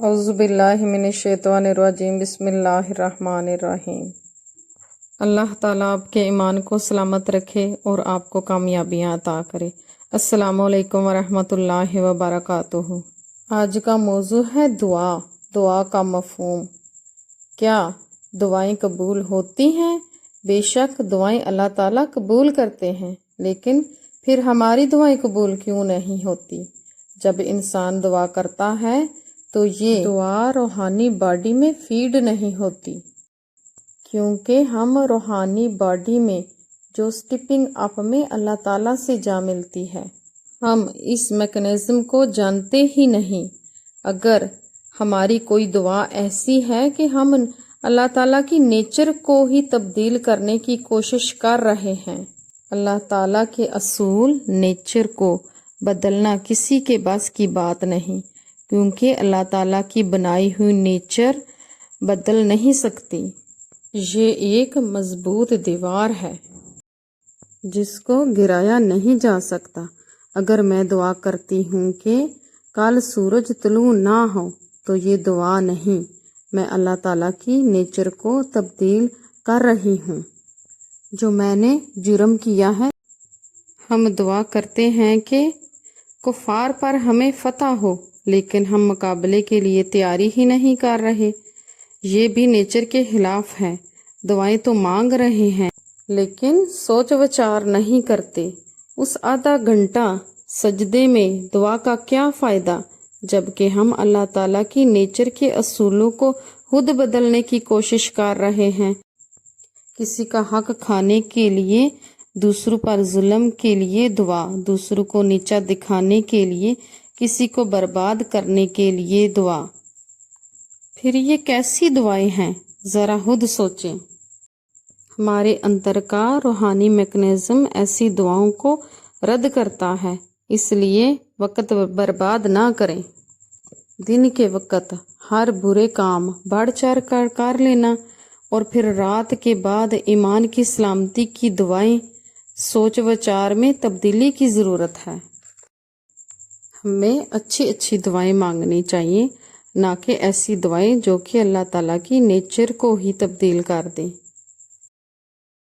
اعوذ باللہ من الشیطان الرجیم، بسم اللہ الرحمن الرحیم۔ اللہ تعالیٰ آپ کے ایمان کو سلامت رکھے اور آپ کو کامیابیاں عطا کرے۔ السلام علیکم ورحمۃ اللہ وبرکاتہ۔ آج کا موضوع ہے دعا، دعا کا مفہوم۔ کیا دعائیں قبول ہوتی ہیں؟ بے شک دعائیں اللہ تعالیٰ قبول کرتے ہیں، لیکن پھر ہماری دعائیں قبول کیوں نہیں ہوتی؟ جب انسان دعا کرتا ہے تو یہ دعا روحانی باڈی میں فیڈ نہیں ہوتی، کیونکہ ہم روحانی باڈی میں جو سٹیپنگ اپ میں اللہ تعالیٰ سے جا ملتی ہے، ہم اس میکانزم کو جانتے ہی نہیں۔ اگر ہماری کوئی دعا ایسی ہے کہ ہم اللہ تعالیٰ کی نیچر کو ہی تبدیل کرنے کی کوشش کر رہے ہیں، اللہ تعالیٰ کے اصول نیچر کو بدلنا کسی کے بس کی بات نہیں، کیونکہ اللہ تعالیٰ کی بنائی ہوئی نیچر بدل نہیں سکتی۔ یہ ایک مضبوط دیوار ہے جس کو گرایا نہیں جا سکتا۔ اگر میں دعا کرتی ہوں کہ کل سورج طلوع نہ ہو تو یہ دعا نہیں، میں اللہ تعالیٰ کی نیچر کو تبدیل کر رہی ہوں۔ جو میں نے جرم کیا ہے، ہم دعا کرتے ہیں کہ کفار پر ہمیں فتح ہو، لیکن ہم مقابلے کے لیے تیاری ہی نہیں کر رہے۔ یہ بھی نیچر کے خلاف ہے۔ دعائیں تو مانگ رہے ہیں لیکن سوچ وچار نہیں کرتے۔ اس آدھا گھنٹہ سجدے میں دعا کا کیا فائدہ، جبکہ ہم اللہ تعالیٰ کی نیچر کے اصولوں کو خود بدلنے کی کوشش کر رہے ہیں۔ کسی کا حق کھانے کے لیے، دوسروں پر ظلم کے لیے دعا، دوسروں کو نیچا دکھانے کے لیے، کسی کو برباد کرنے کے لیے دعا۔ پھر یہ کیسی دعائیں ہیں؟ ذرا خود سوچیں۔ ہمارے اندر کا روحانی میکانزم ایسی دعاؤں کو رد کرتا ہے، اس لیے وقت برباد نہ کریں۔ دن کے وقت ہر برے کام بڑھ چڑھ کر لینا، اور پھر رات کے بعد ایمان کی سلامتی کی دعائیں، سوچ وچار میں تبدیلی کی ضرورت ہے۔ ہمیں اچھی دعائیں مانگنی چاہیے، نہ کہ ایسی دعائیں جو کہ اللہ تعالیٰ کی نیچر کو ہی تبدیل کر دیں۔